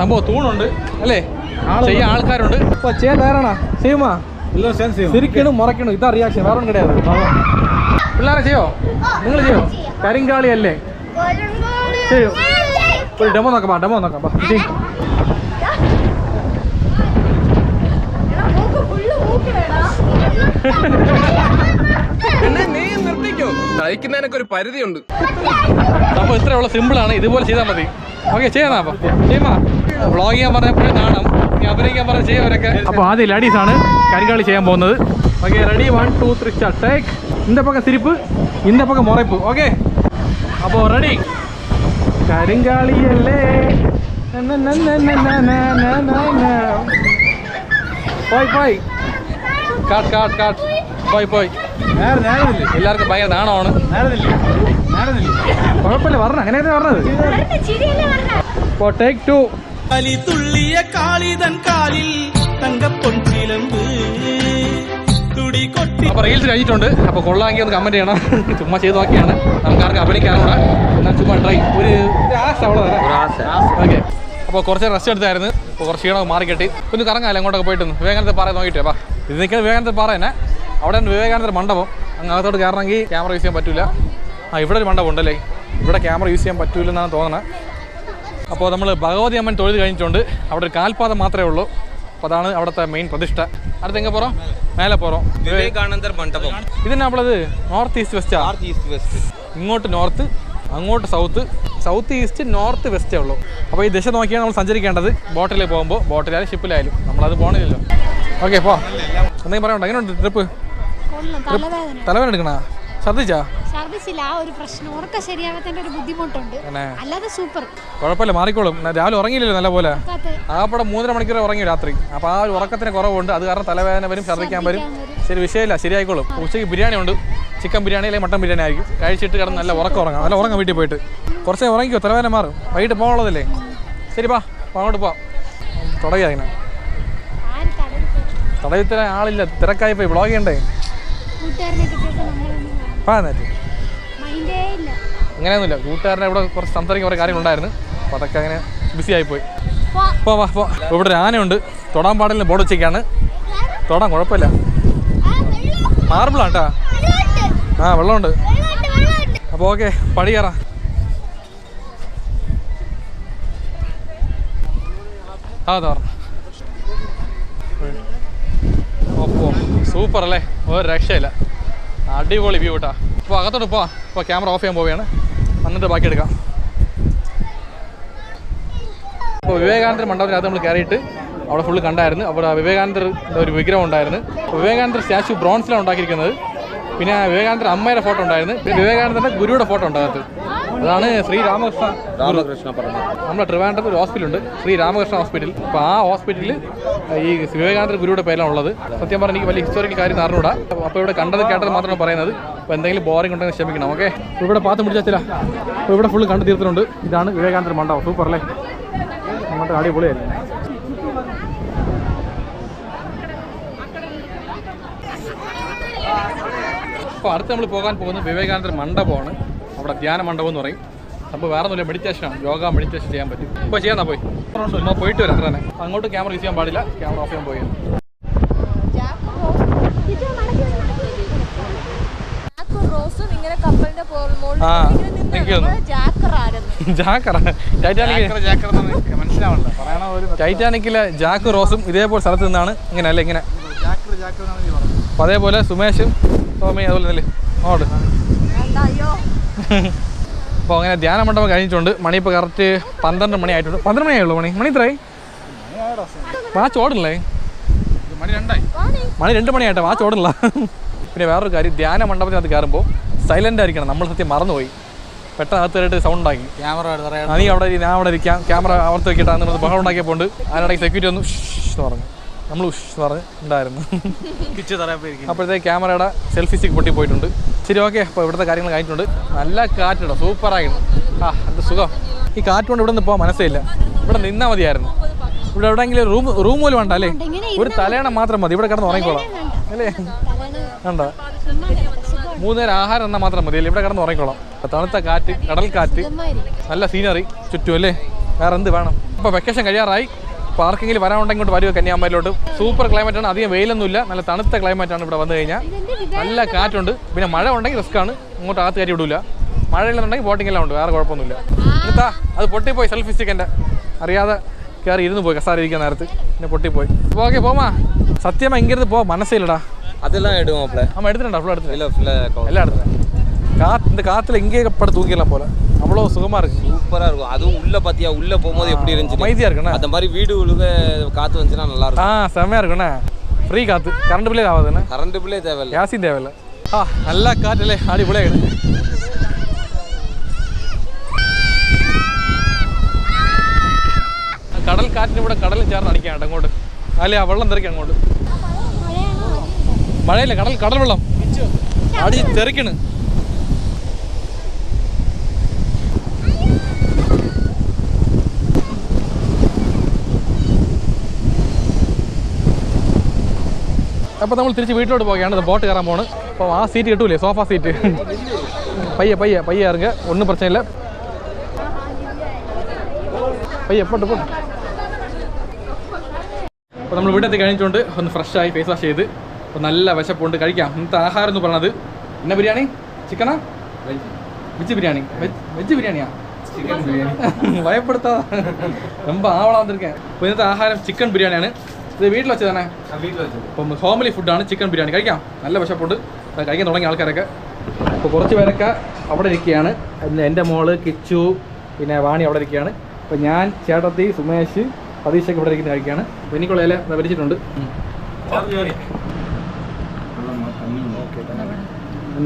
സംഭവം തൂണുണ്ട് അല്ലേ, ചെയ്യാൻ ആൾക്കാരുണ്ട്. അപ്പോൾ ചെയ്യാൻ തയ്യാറാണോ? ചെയ്യുമാ? ശരിക്കണം മുറയ്ക്കണം, ഇതാ റിയാക്ഷൻ, വേറെ ഒന്നും കിടயாது. പിള്ളേരെ ചെയ്യോ? നിങ്ങൾ ചെയ്യോ? കരിങ്കാളി അല്ലേ? ചെയ്യോ? ഒരു ഡെമോ നോക്കാം, ഡെമോ നോക്കാം. നയിക്കുന്നതിനൊക്കെ ഒരു പരിധിയുണ്ട്. അപ്പോൾ ഇത്രയുള്ള സിമ്പിളാണ്, ഇതുപോലെ ചെയ്താൽ മതി. ഓക്കെ, ചെയ്യാം. അപ്പോൾ ചെയ്യുമാ? വ്ളോഗ് ചെയ്യാൻ പറഞ്ഞപ്പോഴും കാണാം, അഭിനയിക്കാൻ പറഞ്ഞ ചെയ്യവരൊക്കെ. അപ്പോൾ ആദ്യം ലേഡീസാണ് കരിങ്കാളി ചെയ്യാൻ പോകുന്നത്. Okay, ready, 1 2 3 start. ടേക്ക്. இந்த பக்கம் சிரிப்பு, இந்த பக்கம் முறைப்பு. ஓகே, அப்போ ரெடி. കരിങ്കാളിയല്ലേ പോയി കാട്ട് പോയി. എല്ലാവർക്കും ഭയങ്കര നാണമാണ്. കുഴപ്പമില്ല, പറഞ്ഞ അങ്ങനെയാണ് പറഞ്ഞത്. അപ്പോൾ ടേക്ക് 2. തുള്ളിയ കാളിതൻ കാലിൽ തങ്കപ്പൊൻ ചിലമ്പ് തുടി കൊട്ടി. അപ്പോൾ റീൽസ് കഴിഞ്ഞിട്ടുണ്ട്. അപ്പോൾ കൊള്ളാമെങ്കിൽ ഒന്ന് കമൻറ്റ് ചെയ്യണം. ചുമ്മാ ചെയ്ത് നോക്കിയാണ്, നമുക്കാർക്ക് അഭിനയിക്കാനുള്ള. എന്നാൽ ചുമ്മാ ട്രൈ ഒരു ആശ അவ்வளோதானே. ഓക്കെ, അപ്പോൾ കുറച്ച് റെസ്റ്റ് എടുത്തായിരുന്നു. അപ്പോൾ കുറച്ച് ക്ഷീണം മാറിക്കെട്ടി ഒന്ന് കറങ്ങാമല്ലോ അങ്ങോട്ടൊക്കെ പോയിട്ട്. വിവേകാനന്ദ പാറ നോക്കിയിട്ടേ വാ. ഇത് നിൽക്കുന്നത് വിവേകാനന്ദ പാറ തന്നെ. അവിടെ വിവേകാനന്ദ മണ്ഡപം. അങ്ങ് അകത്തോട്ട് കയറണമെങ്കിൽ ക്യാമറ യൂസ് ചെയ്യാൻ പറ്റില്ല. ഇവിടെ ഒരു മണ്ഡപം ഉണ്ടല്ലേ, ഇവിടെ ക്യാമറ യൂസ് ചെയ്യാൻ പറ്റില്ലെന്നാണ് തോന്നുന്നത്. അപ്പോൾ നമ്മൾ ഭഗവതി അമ്മൻ തൊഴുത് കഴിഞ്ഞിട്ടുണ്ട്. അവിടെ ഒരു കാൽപാദം മാത്രമേ ഉള്ളൂ. അപ്പോൾ അതാണ് അവിടുത്തെ മെയിൻ പ്രതിഷ്ഠ. അടുത്ത് എங்கே പോகிறோம்? மேலே போகிறோம். വിവേകാനന്ദർ മണ്ഡപം. ഇത് നമ്മളത് നോർത്ത് ഈസ്റ്റ് വെസ്റ്റാ. ഇങ്ങോട്ട് നോർത്ത്, അങ്ങോട്ട് സൗത്ത് ഈസ്റ്റ്, നോർത്ത് വെസ്റ്റേ ഉള്ളൂ. അപ്പോൾ ഈ ദിശ നോക്കിയാണ് നമ്മൾ സഞ്ചരിക്കേണ്ടത്. ബോട്ടിൽ പോകുമ്പോൾ, ബോട്ടിലായാലും ഷിപ്പിലായാലും നമ്മളത് പോകണില്ലല്ലോ. ഓക്കെ, പോ. എന്തെങ്കിലും പറയണ്ടോ? എങ്ങനെയുണ്ട് ട്രിപ്പ്? തലവേദന എടുക്കണ? ഛർദിച്ചില്ല, ആ ഒരു പ്രശ്നം. ഉറക്കം ശരിയാവാത്തതിന്റെ ഒരു ബുദ്ധിമുട്ടുണ്ട്, അല്ലാതെ സൂപ്പർ. കുഴപ്പമില്ല, മാറിക്കോളും. രാവിലെ ഉറങ്ങിയില്ലല്ലോ നല്ല പോലെ. ആകപ്പാടെ 3.5 മണിക്കൂർ ഉറങ്ങി രാത്രി. അപ്പോൾ ആ ഒരു ഉറക്കത്തിന് കുറവുണ്ട്. അത് കാരണം തലവേദന വരും, ഛർദ്ദിക്കാൻ വരും. ശരി, വിഷയമില്ല, ശരിയായിക്കോളും. ഉച്ചയ്ക്ക് ബിരിയാണി ഉണ്ട്, ചിക്കൻ ബിരിയാണി അല്ലെങ്കിൽ മട്ടൻ ബിരിയാണി ആയിരിക്കും. കഴിച്ചിട്ട് കിടന്ന് നല്ല ഉറങ്ങാം വീട്ടിൽ പോയിട്ട്. കുറച്ച് ഉറങ്ങിക്കോ, തലവേദന മാറും. വൈകിട്ട് പോകാനുള്ളതല്ലേ. ശരി, പാ, അങ്ങോട്ട് പോവാം. തുടങ്ങിയ അങ്ങനെ തടയത്തിലെ ആളില്ല, തിരക്കായി പോയി. വ്ളോഗ് ചെയ്യണ്ടേ? അങ്ങനെയൊന്നുമില്ല, കൂട്ടുകാരനെ ഇവിടെ കുറച്ച് സംസാരിക്കാൻ കുറേ കാര്യങ്ങളുണ്ടായിരുന്നു. അപ്പോൾ അതൊക്കെ അങ്ങനെ ബിസി ആയിപ്പോയി. വാ. ഇവിടെ ഒരു ആനയുണ്ട്, തൊടാൻ പാടില്ല ബോർഡ് വെച്ചേക്കാണ്. തൊടാൻ കുഴപ്പമില്ല, മാർബിളാണ് കേട്ടോ. ആ, വെള്ളമുണ്ട്. അപ്പോൾ ഓക്കെ, പടി കയറാം. അതാ അപ്പോൾ സൂപ്പർ അല്ലേ, ഒരു രക്ഷയില്ല. അടിപൊളി വ്യൂ കേട്ടോ. അപ്പോൾ അകത്തോട്ട് പോവാം. ഇപ്പോൾ ക്യാമറ ഓഫ് ചെയ്യാൻ പോവുകയാണ്, എന്നിട്ട് ബാക്കി എടുക്കാം. അപ്പോൾ വിവേകാനന്ദ മണ്ഡപത്തിനകത്ത് നമ്മൾ കയറിയിട്ട് അവിടെ ഫുള്ള് കണ്ടായിരുന്നു. അവിടെ വിവേകാനന്ദൻ്റെ ഒരു വിഗ്രഹം ഉണ്ടായിരുന്നു. വിവേകാനന്ദ സ്റ്റാച്യു ബ്രോൺസിലാണ് ഉണ്ടാക്കിയിരിക്കുന്നത്. പിന്നെ വിവേകാനന്ദ അമ്മയുടെ ഫോട്ടോ ഉണ്ടായിരുന്നു. പിന്നെ വിവേകാനന്ദൻ്റെ ഗുരുയുടെ ഫോട്ടോ ഉണ്ട് അകത്ത്. അതാണ് ശ്രീ രാമകൃഷ്ണ പറഞ്ഞത്. നമ്മുടെ ട്രിവാൻഡ്രത്ത് ഒരു ഹോസ്പിറ്റലുണ്ട്, ശ്രീ രാമകൃഷ്ണ ഹോസ്പിറ്റൽ. അപ്പോൾ ആ ഹോസ്പിറ്റലിൽ ഈ വിവേകാനന്ദ ഗുരുയുടെ പേരിലാണ് ഉള്ളത്. സത്യം പറഞ്ഞാൽ എനിക്ക് വലിയ ഹിസ്റ്റോറിക്കൽ കാര്യം അറിഞ്ഞൂടാ. അപ്പോൾ ഇവിടെ കണ്ടത് കേട്ടത് മാത്രമാണ് പറയുന്നത്. അപ്പോൾ എന്തെങ്കിലും ബോറിംഗ് ഉണ്ടെങ്കിൽ ക്ഷമിക്കണം. ഓക്കെ, ഇവിടെ പാത്ത് മുടിച്ചില്ല. അപ്പോൾ ഇവിടെ ഫുള്ള് കണ്ടു തീർത്തിട്ടുണ്ട്. ഇതാണ് വിവേകാനന്ദ മണ്ഡപം. സൂപ്പർ അല്ലേ, അങ്ങോട്ട് അടിപൊളിയായിരുന്നു. അപ്പോൾ അടുത്ത് നമ്മൾ പോകാൻ പോകുന്നത് വിവേകാനന്ദ മണ്ഡപമാണ്. അവിടെ ധ്യാന മണ്ഡപം എന്ന് പറയും. അപ്പോൾ വേറെ ഒന്നുമില്ല, മെഡിറ്റേഷനാണ്. യോഗ മെഡിറ്റേഷൻ ചെയ്യാൻ പറ്റും. ഇപ്പോൾ ചെയ്യാൻ പോയി നമ്മൾ പോയിട്ട് വരാം. അത്ര തന്നെ. അങ്ങോട്ട് ക്യാമറ യൂസ് ചെയ്യാൻ പാടില്ല, ക്യാമറ ഓഫ് ചെയ്യാൻ പോയി. ടൈറ്റാനിക്കിലെ ജാക്ക് റോസും ഇതേപോലെ സ്ഥലത്ത് നിന്നാണ് ഇങ്ങനെ അല്ലേ ഇങ്ങനെ. അപ്പോൾ അതേപോലെ സുമേഷും ടോമി അതുപോലെ തന്നെ ഓട്. അപ്പോൾ അങ്ങനെ ധ്യാന മണ്ഡപം കഴിഞ്ഞിട്ടുണ്ട്. മണി ഇപ്പോൾ കറക്റ്റ് 12 മണി ആയിട്ടുണ്ട്. 12 മണിയായുള്ളൂ. മണി ഇത്രയായി? വാച്ച് ഓടില്ലേ? മണി 2 മണിയായിട്ടോ, വാച്ച് ഓടില്ല. പിന്നെ വേറൊരു കാര്യം, ധ്യാന മണ്ഡപത്തിനകത്ത് കയറുമ്പോൾ സൈലൻ്റ് ആയിരിക്കണം. നമ്മൾ സത്യം മറന്നുപോയി, പെട്ടെന്ന് അകത്ത് കയറിയിട്ട് സൗണ്ട് ഉണ്ടാക്കി. ക്യാമറ നീ അവിടെ, ഞാൻ അവിടെ ഇരിക്കാം, ക്യാമറ അവർത്ത് വെക്കിട്ടാന്ന് ബഹളം ഉണ്ടാക്കിയപ്പോൾ അതിനിടയ്ക്ക് സെക്യൂരിറ്റി ഒന്ന് എന്ന് പറഞ്ഞു. നമ്മൾ എന്ന് പറഞ്ഞ് ഉണ്ടായിരുന്നു. അപ്പോഴത്തേക്ക് ക്യാമറയുടെ സെൽഫി സ്റ്റിക്ക് പൊട്ടിപ്പോയിട്ടുണ്ട്. ശരി, ഓക്കെ. അപ്പോൾ ഇവിടുത്തെ കാര്യങ്ങൾ കഴിഞ്ഞിട്ടുണ്ട്. നല്ല കാറ്റിടോ, സൂപ്പറായിരുന്നു. എന്ത് സുഖം. ഈ കാറ്റ് കൊണ്ട് ഇവിടെ നിന്ന് പോകാൻ മനസ്സില്ല. ഇവിടെ നിന്നാൽ മതിയായിരുന്നു. ഇവിടെ എവിടെയെങ്കിലും റൂം പോലും വേണ്ട അല്ലേ? ഒരു തലേണം മാത്രം മതി. ഇവിടെ കിടന്ന് ഉറങ്ങിക്കോളാം അല്ലേ? വേണ്ട, 3 നേരം ആഹാരം എന്നാൽ മാത്രം മതി അല്ലേ? ഇവിടെ കിടന്ന് ഉറങ്ങിക്കോളാം. തണുത്ത കാറ്റ്, കടൽ കാറ്റ്, നല്ല സീനറി ചുറ്റും അല്ലേ? വേറെ എന്ത് വേണം? ഇപ്പോൾ വെക്കേഷൻ കഴിയാറായി. പാർക്കിങ്ങിൽ വരാനുണ്ടെങ്കിൽ ഇങ്ങോട്ട് വരുമോ കന്യാകുമാരിയിലോട്ട്. സൂപ്പർ ക്ലൈമറ്റാണ്, അധികം വെയിലൊന്നുമില്ല, നല്ല തണുത്ത ക്ലൈമറ്റാണ് ഇവിടെ വന്നു കഴിഞ്ഞാൽ. നല്ല കാറ്റുണ്ട്. പിന്നെ മഴ ഉണ്ടെങ്കിൽ റിസ്ക്കാണ്, ഇങ്ങോട്ട് അകത്ത് കയറ്റി വിടില്ല. മഴയില്ലെന്നുണ്ടെങ്കിൽ ബോട്ടിംഗ് എല്ലാം ഉണ്ട്, വേറെ കുഴപ്പമൊന്നുമില്ല. എന്നിട്ടാ അത് പൊട്ടിപ്പോയി. സെൽഫി സ്റ്റിക്ക് എൻ്റെ അറിയാതെ കയറി ഇരുന്ന് പോയി, കസാര ഇരിക്കാൻ നേരത്ത് പിന്നെ പൊട്ടിപ്പോയി. അപ്പോൾ ഓക്കെ പോമാ. സത്യമാ ഇങ്ങനത്തെ പോവാ മനസ്സില്ലടാ. அதெல்லாம் எடுவோம்ல. ஆமா எடுத்துட்டா ஃபுல்லா எடுத்து. இல்ல ஃபுல்லா எல்லாம் எடுத்து. இந்த காத்துல எங்கே பட தூக்கிடலாம் போல. அவ்வளோ சுகமா இருக்கு, சூப்பரா இருக்கும். அதுவும் உள்ள பாத்தியா, உள்ள போகும்போது எப்படி இருந்துச்சு? அமைதியா இருக்குண்ணா. அந்த மாதிரி வீடு உழுக காத்து வந்துச்சுன்னா நல்லா இருக்கும். செம்மையா இருக்குண்ணா. ஃப்ரீ காத்து, கரண்ட் பில்லே ஆகாதுண்ணா. கரண்ட் பில்லே தேவையில்லை, கேஸும் தேவையில்லை. நல்லா காற்றுலே அடிப்பொலியா இருக்கு. കടൽ കാറ്റിന് ഇവിടെ കടലും ചേർന്ന് അടിക്കാണ്ട് അങ്ങോട്ട്. അല്ലേ ആ വെള്ളം തെറിക്കാം അങ്ങോട്ട്. മഴയില്ല, കടൽ വെള്ളം അടി തെറിക്കണ്. അപ്പോൾ നമ്മൾ തിരിച്ച് വീട്ടിലോട്ട് പോവുകയാണ്. ബോട്ട് കയറാൻ പോണ്. അപ്പോൾ ആ സീറ്റ് കിട്ടൂലേ, സോഫ സീറ്റ്. പയ്യെ ഇറങ്ങുക, ഒന്നും പ്രശ്നമില്ല. പയ്യെ പോട്ട്. അപ്പോൾ നമ്മൾ വീട്ടിൽ കഴിഞ്ഞിട്ടുണ്ട്. ഒന്ന് ഫ്രഷായി ഫേസ് വാഷ് ചെയ്ത്. അപ്പോൾ നല്ല വിശപ്പുണ്ട്, കഴിക്കാം. ഇന്നത്തെ ആഹാരം എന്ന് പറയുന്നത് എന്നാ ബിരിയാണി? ചിക്കനാ? വെജ് ബിരിയാണി? വെജ് ബിരിയാണിയാ? ചിക്കൻ ബിരിയാണി ഭയപ്പെടുത്താ ரொம்ப ആവളാ വന്നിരിക്കேன். അപ്പോൾ ഇന്നത്തെ ആഹാരം ചിക്കൻ ബിരിയാണിയാണ്. ഇത് വീട്ടിൽ വെച്ചതാണേ, അപ്പം ഹോംലി ഫുഡാണ് ചിക്കൻ ബിരിയാണി. കഴിക്കാം, നല്ല വിശപ്പുണ്ട്. കഴിക്കാൻ തുടങ്ങിയ ആൾക്കാരൊക്കെ. അപ്പോൾ കുറച്ച് പേരൊക്കെ അവിടെ ഇരിക്കുകയാണ്. എൻ്റെ മോള് കിച്ചു, പിന്നെ വാണി അവിടെ ഇരിക്കുകയാണ്. അപ്പോൾ ഞാൻ, ചേട്ടത്തി, സുമേഷ്, പതീഷൊക്കെ ഇവിടെ ഇരിക്കുന്ന കഴിക്കുകയാണ്. അപ്പോൾ എനിക്കുള്ള ഇല വിരിച്ചിട്ടുണ്ട്.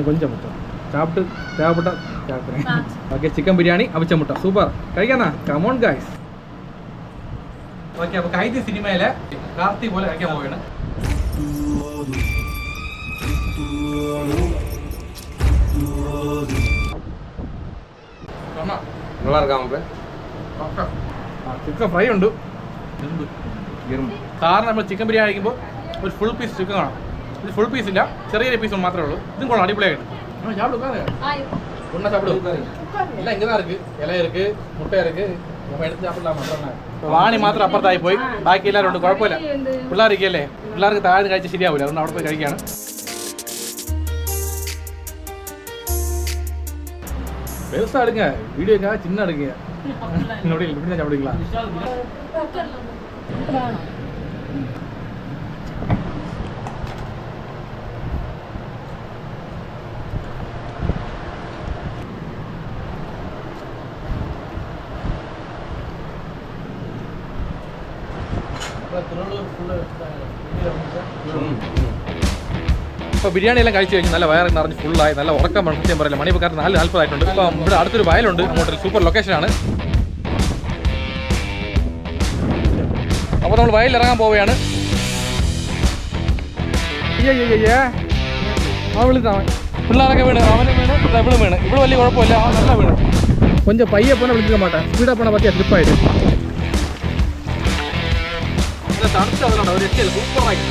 கொஞ்சம் முட்டை சாப்பிட்டு தேவைப்பட்ட சாப்பிட்றேன். ஓகே, சிக்கன் பிரியாணி அவிச்ச முட்டை சூப்பர். കഴിക്കാനാ? Come on guys. ഓക്കെ, അപ്പോൾ കൈതി സിനിമയിലെ കാർത്തി പോലെ കഴിക്കാൻ പോവുകയാണ്. நல்லா இருக்காம ചിക്കൻ ഫ്രൈ ഉണ്ട്. സാറിന് നമ്മൾ ചിക്കൻ ബിരിയാണി കഴിക്കുമ്പോൾ ഒരു ഫുൾ പീസ് ചിക്കൻ കാണാം. ഇത് ഫുൾ പീസ് ഇല്ല, ചെറിയ പീസ് മാത്രമേ ഉള്ളൂ. ഇതും കൊള്ളാം, അടിപൊളിയായിട്ട്. ஒன்றா சாப்பிடு. எல்லாம் இங்கே தான் இருக்குது. இலை இருக்குது, முட்டை இருக்குது. நம்ம எடுத்து சாப்பிடலாம். വാണി മാത്രം അപ്പുറത്തായി പോയി, ബാക്കി എല്ലാവരും ഉണ്ട്. കുഴപ്പമില്ല, പിള്ളേർക്കല്ലേ, പിള്ളേർക്ക് താഴെ കഴിച്ച് ശരിയാവില്ല. അതുകൊണ്ട് അവിടെ പോയി കഴിക്കുകയാണ്. பெருசா எடுங்க, வீடியோக்காக சின்ன எடுங்க. இன்னொரு இப்படி தான் சாப்பிடுங்களா? திருவள்ளூர் ஃபுல்லாக ഇപ്പോൾ ബിരിയാണി എല്ലാം കഴിച്ച് കഴിഞ്ഞ് നല്ല വയറ് നിറഞ്ഞ് ഫുള്ളായി നല്ല ഉറക്കം വേണം സത്യം പറയില്ല. മണി ഇപ്പോൾ 4:40 ആയിട്ടുണ്ട്. ഇപ്പം ഇവിടെ അടുത്തൊരു വയലുണ്ട്, അങ്ങോട്ടൊരു സൂപ്പർ ലൊക്കേഷനാണ്. അപ്പോൾ നമ്മൾ വയലിൽ ഇറങ്ങാൻ പോവുകയാണ്. പിള്ളേരൊക്കെ വീണ്, അവനും വീണ്, ഇവിടെ വീണ്. ഇവിടെ വലിയ കുഴപ്പമില്ല, അവൻ നല്ല വീണ്. കൊഞ്ചം പയ്യെ പോണ വിളിച്ചിട്ട് മാട്ടാ, സ്പീഡാ പോണ പറ്റിയ സ്ലിപ്പായിട്ട് തണുത്ത ഒരു സൂപ്പറായിട്ട്